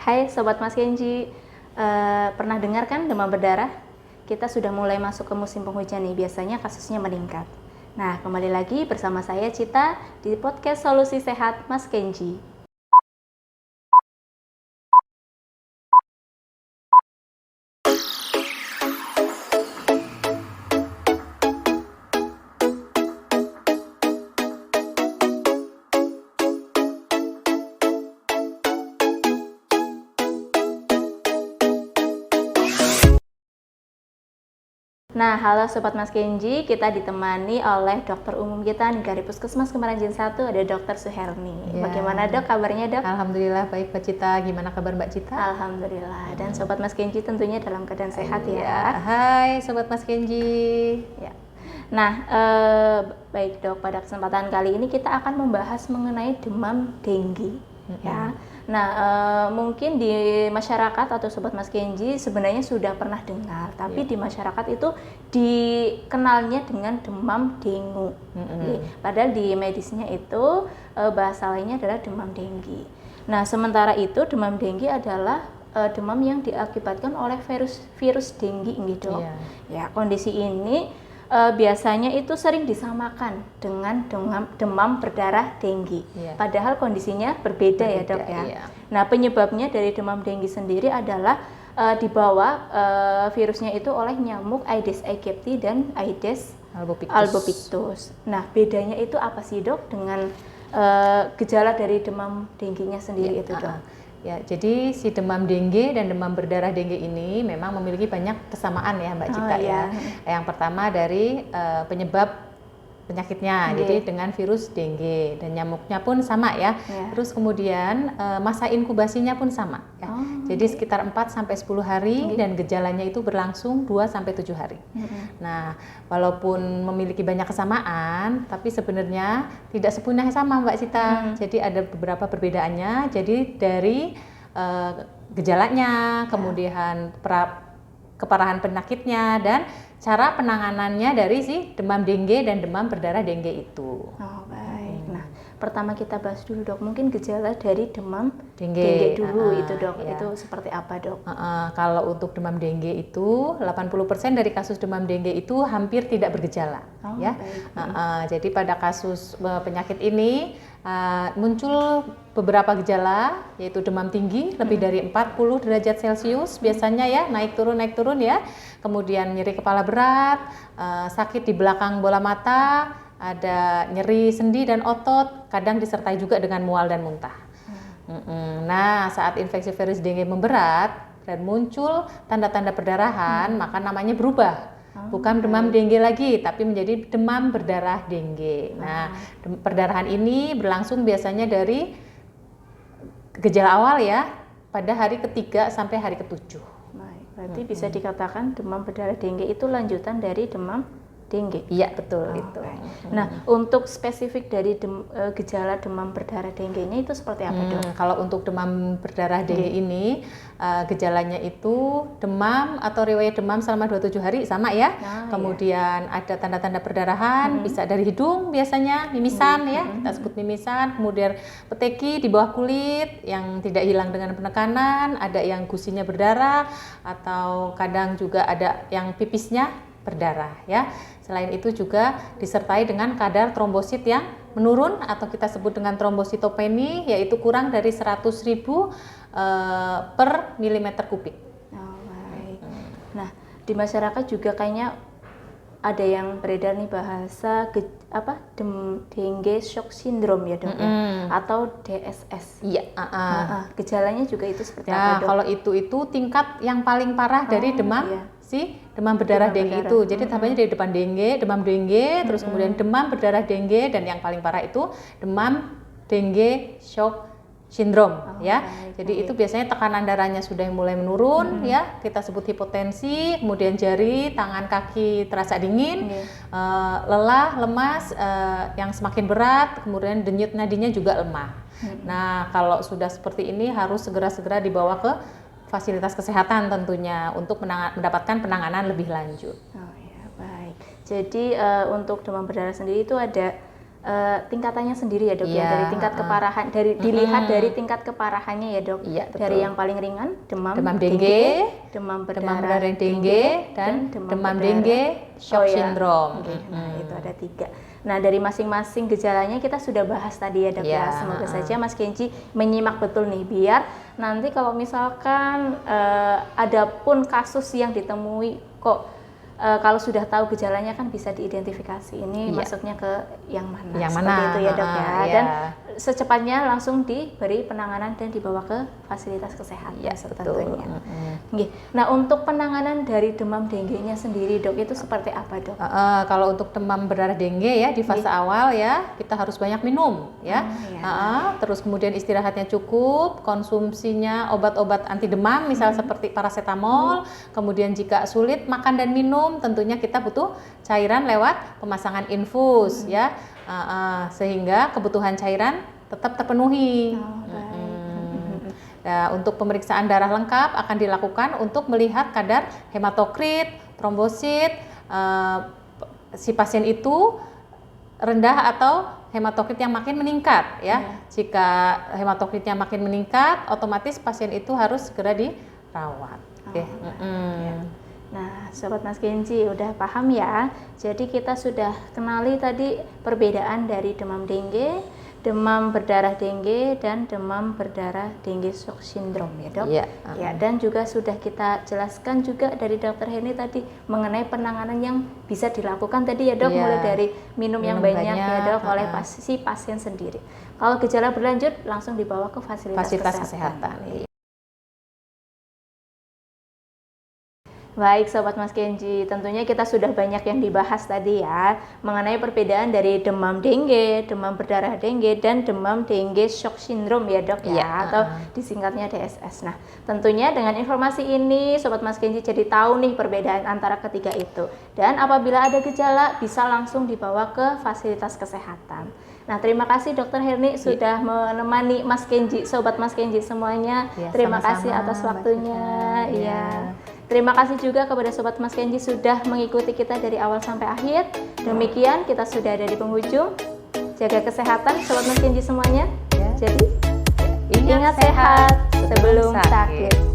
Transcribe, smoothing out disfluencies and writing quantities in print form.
Hai Sobat Mas Kenji, pernah dengar kan demam berdarah? Kita sudah mulai masuk ke musim penghujan nih, biasanya kasusnya meningkat. Nah, kembali lagi bersama saya Cita di podcast Solusi Sehat Mas Kenji. Nah, halo Sobat Mas Kenji, kita ditemani oleh dokter umum kita nih dari Puskesmas Kemeranjen 1, ada Dokter Suherni. Ya. Bagaimana dok kabarnya dok? Alhamdulillah baik Mbak Cita, gimana kabar Mbak Cita? Alhamdulillah, dan Sobat Mas Kenji tentunya dalam keadaan sehat ya. Hai Sobat Mas Kenji. Ya. Nah, baik dok, pada kesempatan kali ini kita akan membahas mengenai demam dengue. Ya. Nah, mungkin di masyarakat atau Sobat Mas Kenji sebenarnya sudah pernah dengar, tapi di masyarakat itu dikenalnya dengan demam dengue. Padahal di medisnya itu bahasa lainnya adalah demam dengue. Nah, sementara itu demam dengue adalah demam yang diakibatkan oleh virus dengue gitu. Ya, kondisi ini biasanya itu sering disamakan dengan demam berdarah dengue. Padahal kondisinya berbeda ya dok ya. Nah, penyebabnya dari demam dengue sendiri adalah dibawa virusnya itu oleh nyamuk Aedes aegypti dan Aedes albopictus. Nah, bedanya itu apa sih dok dengan gejala dari demam dengue-nya sendiri itu dok? Ya, jadi si demam dengue dan demam berdarah dengue ini memang memiliki banyak kesamaan ya Mbak Cita ya. Yang pertama dari penyebab penyakitnya, jadi dengan virus dengue dan nyamuknya pun sama ya. Terus kemudian masa inkubasinya pun sama ya. Jadi sekitar 4-10 hari dan gejalanya itu berlangsung 2-7 hari. Nah, walaupun memiliki banyak kesamaan, tapi sebenarnya tidak sepenuhnya sama Mbak Cita. Jadi ada beberapa perbedaannya. Jadi dari gejalanya, kemudian keparahan penyakitnya dan cara penanganannya dari si demam dengue dan demam berdarah dengue itu. Oh baik. Nah, pertama kita bahas dulu dok, mungkin gejala dari demam dengue dulu itu dok, itu seperti apa dok? Kalau untuk demam dengue itu 80% dari kasus demam dengue itu hampir tidak bergejala ya. Jadi pada kasus penyakit ini muncul beberapa gejala, yaitu demam tinggi lebih dari 40 derajat Celcius biasanya ya, naik turun ya. Kemudian nyeri kepala berat, sakit di belakang bola mata, ada nyeri sendi dan otot, kadang disertai juga dengan mual dan muntah. Nah, saat infeksi virus dengue memberat dan muncul tanda-tanda perdarahan, maka namanya berubah. Bukan demam dengue lagi, tapi menjadi demam berdarah dengue. Nah, perdarahan ini berlangsung biasanya dari gejala awal ya, pada hari ketiga sampai hari ketujuh. Baik, berarti bisa dikatakan demam berdarah dengue itu lanjutan dari demam dengue. Iya betul itu. Nah, untuk spesifik dari gejala demam berdarah dengue-nya itu seperti apa dok? Kalau untuk demam berdarah dengue ini gejalanya itu demam atau riwayat demam selama 27 hari sama ya. Kemudian ada tanda-tanda perdarahan, bisa dari hidung biasanya, mimisan ya, kita sebut mimisan. Kemudian peteki di bawah kulit yang tidak hilang dengan penekanan, ada yang gusinya berdarah atau kadang juga ada yang pipisnya berdarah ya. Selain itu juga disertai dengan kadar trombosit yang menurun atau kita sebut dengan trombositopeni, yaitu kurang dari 100.000 per milimeter kubik. Oh, baik. Nah, di masyarakat juga kayaknya ada yang beredar nih bahasa dengue shock syndrome ya dok atau DSS. Iya. Gejalanya juga itu seperti apa dok? Kalau itu tingkat yang paling parah dari demam demam berdarah dengue itu. Jadi tahapannya dari demam dengue, terus kemudian demam berdarah dengue, dan yang paling parah itu demam dengue shock syndrome ya. Jadi itu biasanya tekanan darahnya sudah mulai menurun ya, kita sebut hipotensi, kemudian jari, tangan, kaki terasa dingin, lelah, lemas, yang semakin berat, kemudian denyut nadinya juga lemah. Nah, kalau sudah seperti ini harus segera dibawa ke fasilitas kesehatan tentunya untuk mendapatkan penanganan lebih lanjut. Oh ya, baik. Jadi untuk demam berdarah sendiri itu ada tingkatannya sendiri ya dok ya, Iya, dari tingkat keparahan, dilihat dari tingkat keparahannya ya dok. Iya, betul. Dari yang paling ringan demam dengue, demam berdarah berdarah dengue, dan demam dengue shock syndrome. Oke, nah itu ada 3. Nah dari masing-masing gejalanya kita sudah bahas tadi ya dok ya. Semoga saja Mas Kenji menyimak betul nih, biar nanti kalau misalkan ada pun kasus yang ditemui kok kalau sudah tahu gejalanya kan bisa diidentifikasi ini masuknya ke yang mana, seperti itu ya dok ya. Dan secepatnya langsung diberi penanganan dan dibawa ke fasilitas kesehatan tentunya. Nah untuk penanganan dari demam dengue-nya sendiri dok itu seperti apa dok? Kalau untuk demam berdarah dengue ya di fase awal ya kita harus banyak minum ya. Terus kemudian istirahatnya cukup, konsumsinya obat-obat anti demam misal seperti paracetamol. Kemudian jika sulit makan dan minum, tentunya kita butuh cairan lewat pemasangan infus ya, sehingga kebutuhan cairan tetap terpenuhi. Nah, untuk pemeriksaan darah lengkap akan dilakukan untuk melihat kadar hematokrit, trombosit, si pasien itu rendah atau hematokrit yang makin meningkat ya. Jika hematokritnya makin meningkat, otomatis pasien itu harus segera dirawat. Nah, Sobat Mas Kenji udah paham ya. Jadi kita sudah kenali tadi perbedaan dari demam dengue, demam berdarah dengue, dan demam berdarah dengue shock syndrome ya dok. Ya, dan juga sudah kita jelaskan juga dari Dokter Heni tadi mengenai penanganan yang bisa dilakukan tadi ya dok, mulai dari minum yang banyak ya dok oleh si pasien sendiri. Kalau gejala berlanjut langsung dibawa ke fasilitas kesehatan. Baik Sobat Mas Kenji, tentunya kita sudah banyak yang dibahas tadi ya mengenai perbedaan dari demam dengue, demam berdarah dengue, dan demam dengue shock syndrome ya dok ya, atau disingkatnya DSS. Nah tentunya dengan informasi ini Sobat Mas Kenji jadi tahu nih perbedaan antara ketiga itu, dan apabila ada gejala bisa langsung dibawa ke fasilitas kesehatan. Nah terima kasih Dokter Herni sudah menemani Mas Kenji, Sobat Mas Kenji semuanya. Terima kasih atas waktunya. Terima kasih juga kepada Sobat Mas Kenji sudah mengikuti kita dari awal sampai akhir. Demikian kita sudah ada di penghujung. Jaga kesehatan Sobat Mas Kenji semuanya. Jadi ingat sehat sebelum sakit.